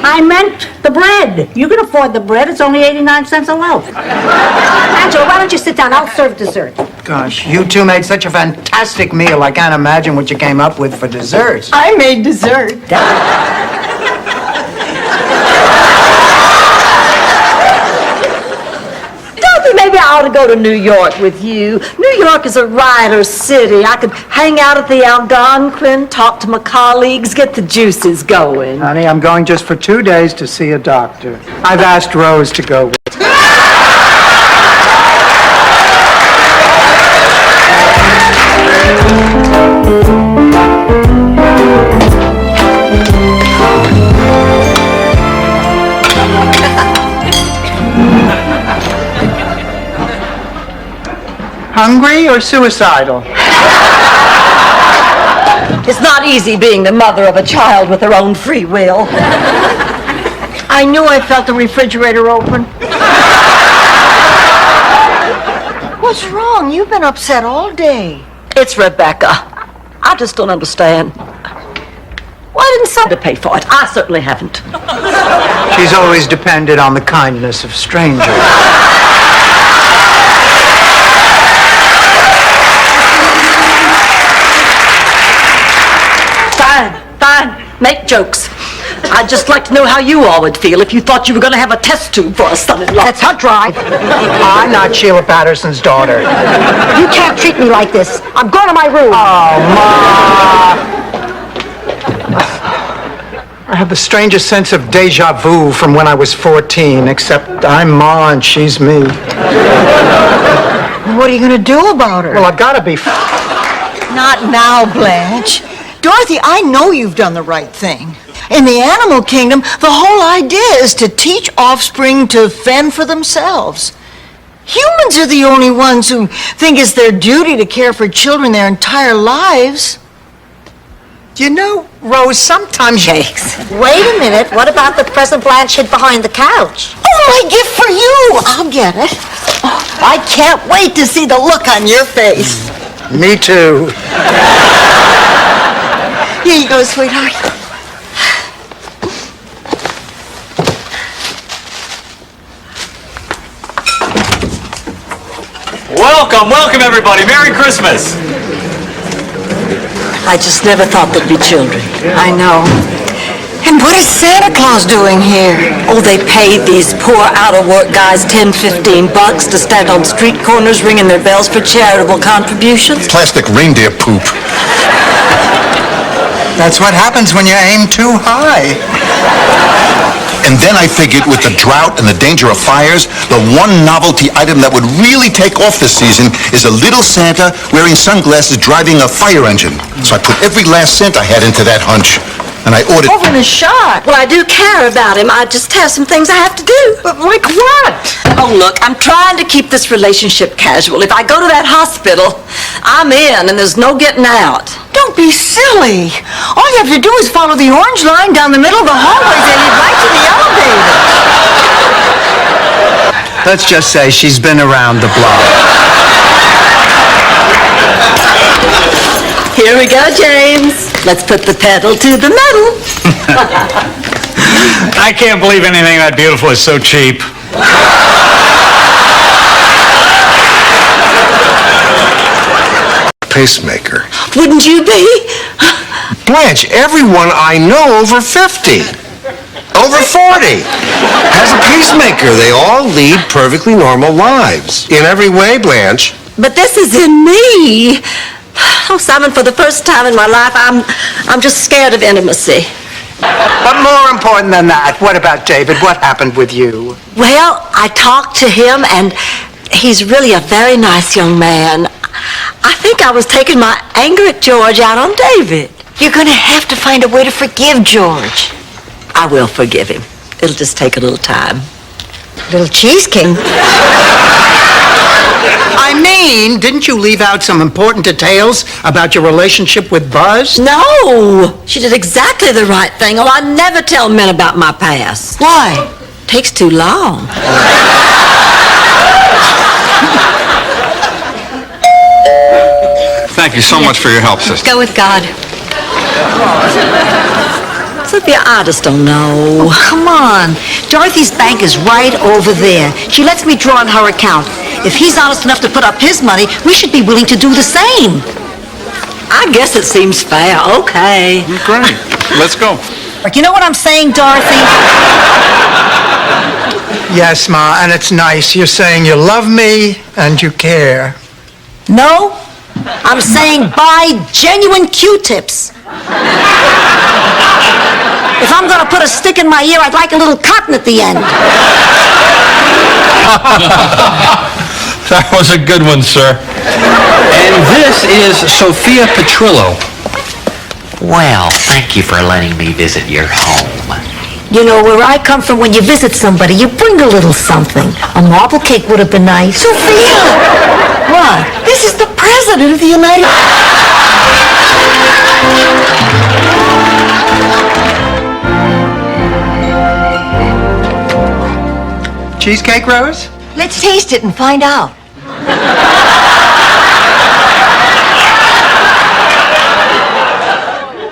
I meant the The bread. You can afford the bread. It's only 89 cents a loaf. Angela, why don't you sit down? I'll serve dessert. Gosh, you two made such a fantastic meal. I can't imagine what you came up with for dessert. I made dessert. Maybe I ought to go to New York with you. New York is a riotous city. I could hang out at the Algonquin, talk to my colleagues, get the juices going. Honey, I'm going just for 2 days to see a doctor. I've asked Rose to go with me. Hungry or suicidal? It's not easy being the mother of a child with her own free will. I knew I felt the refrigerator open. What's wrong? You've been upset all day. It's Rebecca. I just don't understand. Why didn't somebody pay for it? I certainly haven't. She's always depended on the kindness of strangers. Fine. Make jokes. I'd just like to know how you all would feel if you thought you were going to have a test tube for a son-in-law. That's her drive. I'm not Sheila Patterson's daughter. You can't treat me like this. I'm going to my room. Oh, Ma! I have the strangest sense of deja vu from when I was 14, except I'm Ma and she's me. What are you going to do about her? Well, I've got to be... Not now, Blanche. Dorothy, I know you've done the right thing. In the animal kingdom, the whole idea is to teach offspring to fend for themselves. Humans are the only ones who think it's their duty to care for children their entire lives. You know, Rose, sometimes... Jakes. Wait a minute. What about the present Blanche hid behind the couch? Oh, my gift for you! I'll get it. Oh, I can't wait to see the look on your face. Me too. Here you go, sweetheart. Welcome everybody. Merry Christmas. I just never thought there'd be children. I know. And what is Santa Claus doing here? Oh, they paid these poor out-of-work guys $10-15 to stand on street corners ringing their bells for charitable contributions. Plastic reindeer poop. That's what happens when you aim too high. And then I figured with the drought and the danger of fires, the one novelty item that would really take off this season is a little Santa wearing sunglasses driving a fire engine. So I put every last cent I had into that hunch. And I ordered... Over in a shot. Well, I do care about him. I just have some things I have to do. But like what? Oh, look, I'm trying to keep this relationship casual. If I go to that hospital, I'm in and there's no getting out. Don't be silly. All you have to do is follow the orange line down the middle of the hallway and you're right to the elevator. Let's just say she's been around the block. Here we go, James. Let's put the pedal to the metal. I can't believe anything that beautiful is so cheap. Pacemaker. Wouldn't you be? Blanche, everyone I know over 50, over 40, has a pacemaker. They all lead perfectly normal lives. In every way, Blanche. But this is in me. Oh, Simon, for the first time in my life, I'm just scared of intimacy. But more important than that, what about David? What happened with you? Well, I talked to him, and he's really a very nice young man. I think I was taking my anger at George out on David. You're going to have to find a way to forgive George. I will forgive him. It'll just take a little time. Little Cheese King. I mean, didn't you leave out some important details about your relationship with Buzz? No! She did exactly the right thing. Oh, I never tell men about my past. Why? Takes too long. Thank you so much for your help, sister. Go with God. So Sophia, I just don't know. Oh, come on. Dorothy's bank is right over there. She lets me draw on her account. If he's honest enough to put up his money, we should be willing to do the same. I guess it seems fair. Okay. Great. Let's go. But you know what I'm saying, Dorothy? Yes, Ma, and it's nice. You're saying you love me and you care. No, I'm saying buy genuine Q-tips. If I'm going to put a stick in my ear, I'd like a little cotton at the end. That was a good one, sir. And this is Sophia Petrillo. Well, thank you for letting me visit your home. You know, where I come from, when you visit somebody, you bring a little something. A marble cake would have been nice. Sophia! What? This is the President of the United Cheesecake, Rose? Let's taste it and find out.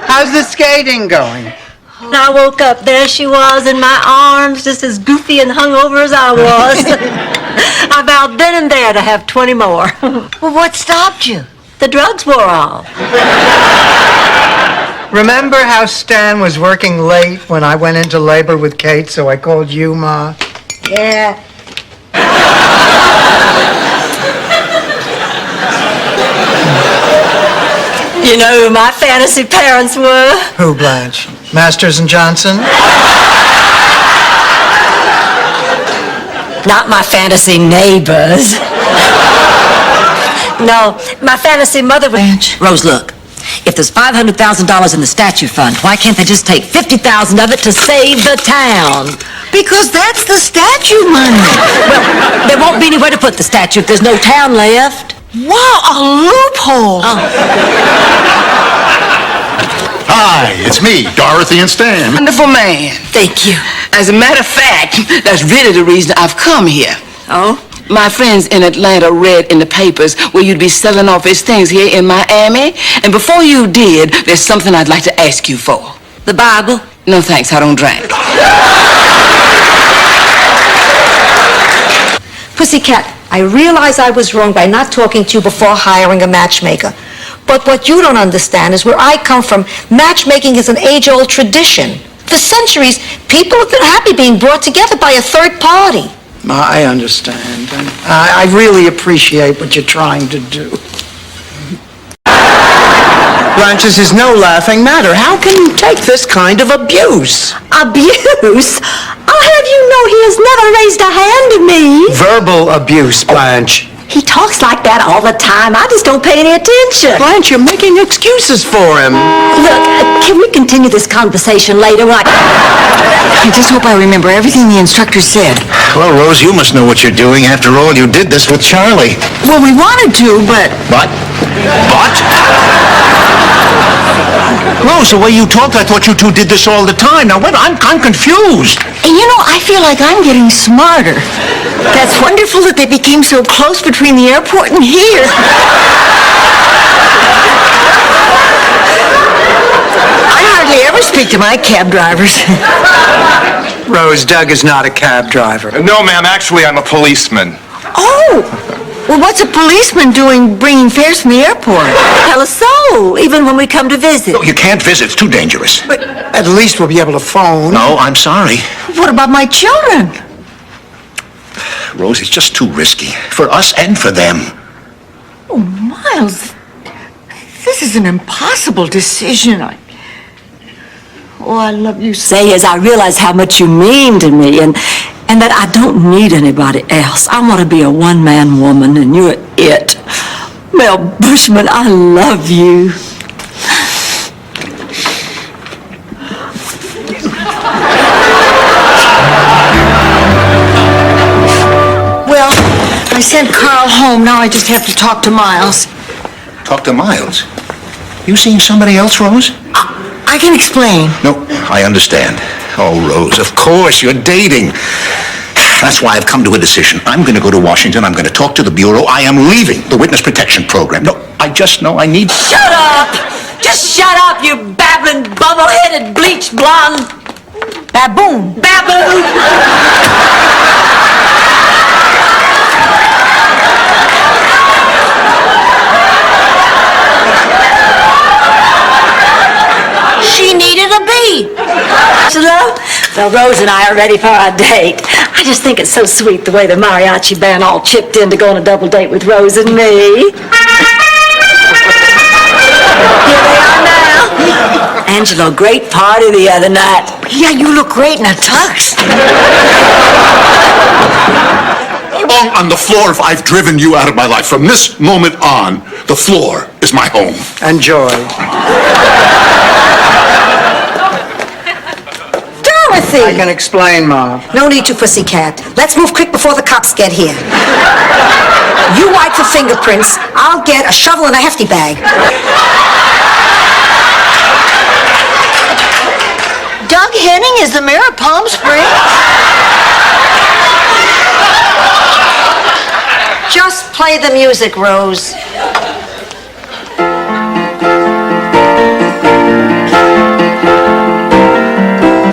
How's the skating going? And I woke up, there she was in my arms, just as goofy and hungover as I was. I vowed then and there to have 20 more. Well, what stopped you? The drugs wore off. Remember how Stan was working late when I went into labor with Kate, so I called you, Ma? Yeah. You know who my fantasy parents were? Who, Blanche? Masters and Johnson? Not my fantasy neighbors. No, my fantasy mother was... Rose, look. If there's $500,000 in the statue fund, why can't they just take 50,000 of it to save the town? Because that's the statue money. Well, there won't be anywhere to put the statue if there's no town left. Wow, a loophole. Hi, it's me, Dorothy and Stan. Wonderful man. Thank you. As a matter of fact, that's really the reason I've come here. Oh? My friends in Atlanta read in the papers where you'd be selling off his things here in Miami. And before you did, there's something I'd like to ask you for. The Bible? No thanks, I don't drink. Pussycat, I realize I was wrong by not talking to you before hiring a matchmaker. But what you don't understand is where I come from, matchmaking is an age-old tradition. For centuries, people have been happy being brought together by a third party. Ma, I understand. And I really appreciate what you're trying to do. Blanche, this is no laughing matter. How can you take this kind of abuse? Abuse? I'll have you know he has never raised a hand to me. Verbal abuse, Blanche. He talks like that all the time. I just don't pay any attention. Blanche, you're making excuses for him. Look, can we continue this conversation later? I just hope I remember everything the instructor said. Well, Rose, you must know what you're doing. After all, you did this with Charlie. Well, we wanted to, but... But? Rose, the way you talked, I thought you two did this all the time. Now, I'm confused. And you know, I feel like I'm getting smarter. That's wonderful that they became so close between the airport and here. I hardly ever speak to my cab drivers. Rose, Doug is not a cab driver. No, ma'am. Actually, I'm a policeman. Oh! Well, what's a policeman doing bringing fares from the airport? Tell us so, even when we come to visit. No, you can't visit. It's too dangerous. But at least we'll be able to phone. No, I'm sorry. What about my children? Rose, it's just too risky. For us and for them. Oh, Miles, this is an impossible decision. I love you so. Say as I realize how much you mean to me and that I don't need anybody else. I want to be a one-man woman and you're it. Mel Bushman, I love you. Well, I sent Carl home. Now I just have to talk to Miles. Talk to Miles. You seeing somebody else, Rose? I can explain. No, I understand. Oh, Rose, of course, you're dating. That's why I've come to a decision. I'm going to go to Washington. I'm going to talk to the Bureau. I am leaving the Witness Protection Program. No, I just know I need... Shut up! Just Shut up, you babbling, bubble-headed, bleached blonde. Baboon. Baboon. She needed a beat. Hello? Well, Rose and I are ready for our date. I just think it's so sweet the way the mariachi band all chipped in to go on a double date with Rose and me. Here they are now. Angelo, great party the other night. Yeah, you look great in a tux. On the floor if I've driven you out of my life. From this moment on, the floor is my home. Enjoy. Dorothy! I can explain, Ma. No need to, pussycat. Let's move quick before the cops get here. You wipe for fingerprints. I'll get a shovel and a hefty bag. Doug Henning is the mayor of Palm Springs? Just play the music, Rose.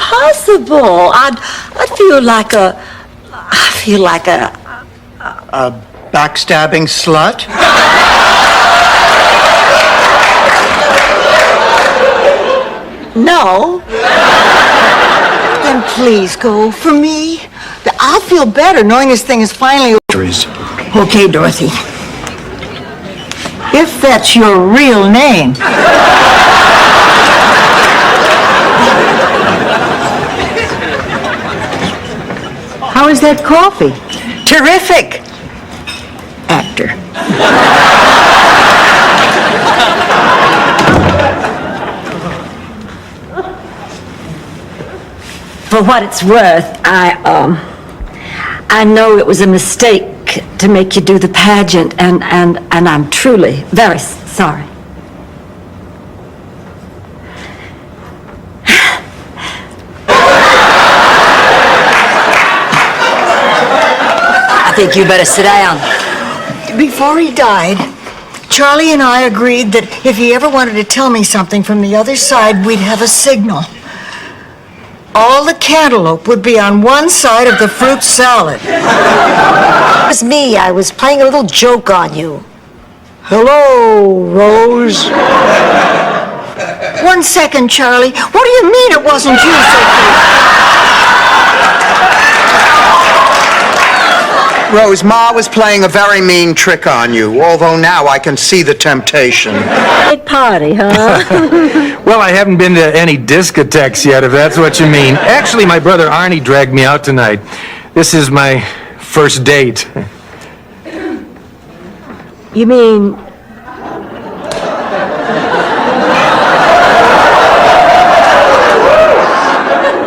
Possible. I feel like a A backstabbing slut? no. Then please go for me. I'll feel better knowing this thing is finally... Okay, Dorothy. If that's your real name. How is that coffee? Terrific. Actor. For what it's worth, I know it was a mistake to make you do the pageant, and I'm truly very sorry. I think you better sit down. Before he died, Charlie and I agreed that if he ever wanted to tell me something from the other side, we'd have a signal. All the cantaloupe would be on one side of the fruit salad. It was me. I was playing a little joke on you. Hello, Rose. 1 second, Charlie. What do you mean it wasn't you, Sophie? Rose, Ma was playing a very mean trick on you, although now I can see the temptation. Big party, huh? Well, I haven't been to any discotheques yet, if that's what you mean. Actually, my brother Arnie dragged me out tonight. This is my first date. You mean...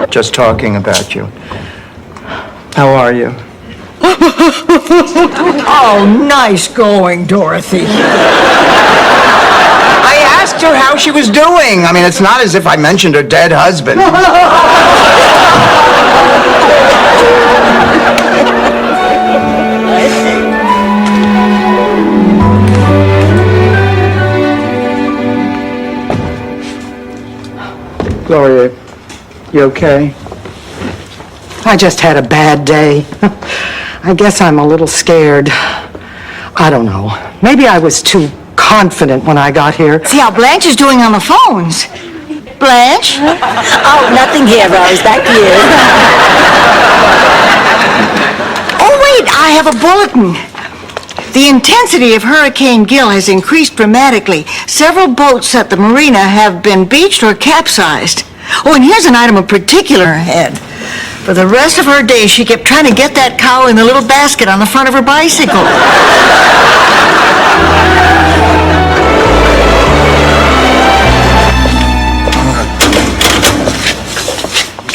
Just talking about you. How are you? Oh, nice going, Dorothy. I asked her how she was doing. I mean, it's not as if I mentioned her dead husband. Gloria, you okay? I just had a bad day. I guess I'm a little scared. I don't know. Maybe I was too confident when I got here. See how Blanche is doing on the phones. Blanche? Oh, nothing here, Rose. Back to you. Oh, wait, I have a bulletin. The intensity of Hurricane Gil has increased dramatically. Several boats at the marina have been beached or capsized. Oh, and here's an item of particular head. For the rest of her days, she kept trying to get that cow in the little basket on the front of her bicycle.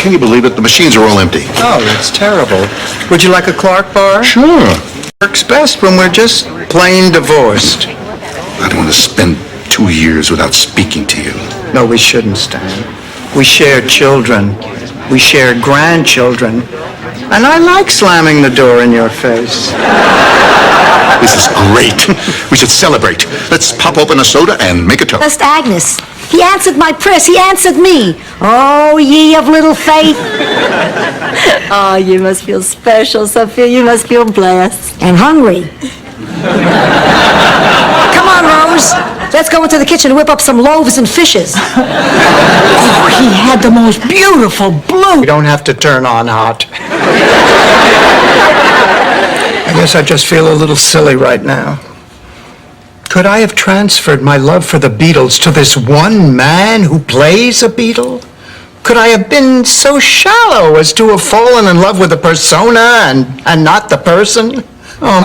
Can you believe it? The machines are all empty. Oh, that's terrible. Would you like a Clark bar? Sure. Works best when we're just plain divorced. I don't want to spend 2 years without speaking to you. No, we shouldn't, Stan. We share children. We share grandchildren. And I like slamming the door in your face. This is great. We should celebrate. Let's pop open a soda and make a toast. Just Agnes. He answered my prayers. He answered me. Oh, ye of little faith. Oh, you must feel special, Sophia. You must feel blessed. And hungry. Come on, Rose. Let's go into the kitchen and whip up some loaves and fishes. Oh, he had the most beautiful blue. We don't have to turn on hot. I guess I just feel a little silly right now. Could I have transferred my love for the Beatles to this one man who plays a Beatle? Could I have been so shallow as to have fallen in love with the persona and not the person? Oh,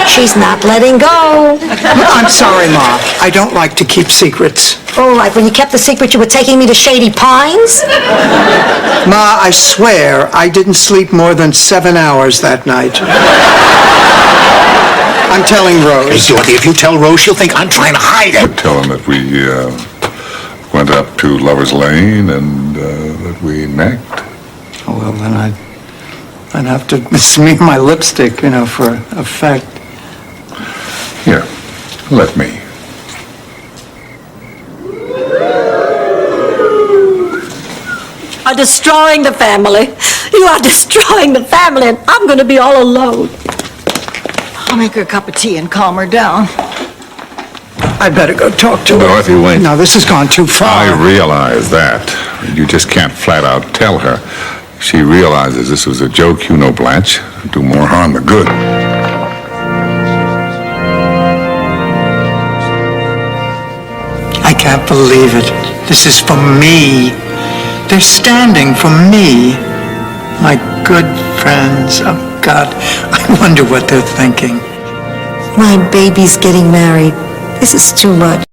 she's not letting go. I'm sorry, Ma. I don't like to keep secrets. Oh, like when you kept the secret you were taking me to Shady Pines? Ma, I swear I didn't sleep more than 7 hours that night. I'm telling Rose. Hey, Dorothy, if you tell Rose, she'll think I'm trying to hide it. Tell him that we went up to Lover's Lane and that we necked. Oh, well, then I'd have to smear my lipstick, for effect. Here, let me. Are destroying the family. You are destroying the family, and I'm going to be all alone. I'll make her a cup of tea and calm her down. I'd better go talk to her. Dorothy, wait. No, this has gone too far. I realize that. You just can't flat out tell her. She realizes this was a joke, you know, Blanche. Do more harm than good. I can't believe it. This is for me. They're standing for me. My good friends. Oh, God. I wonder what they're thinking. My baby's getting married. This is too much.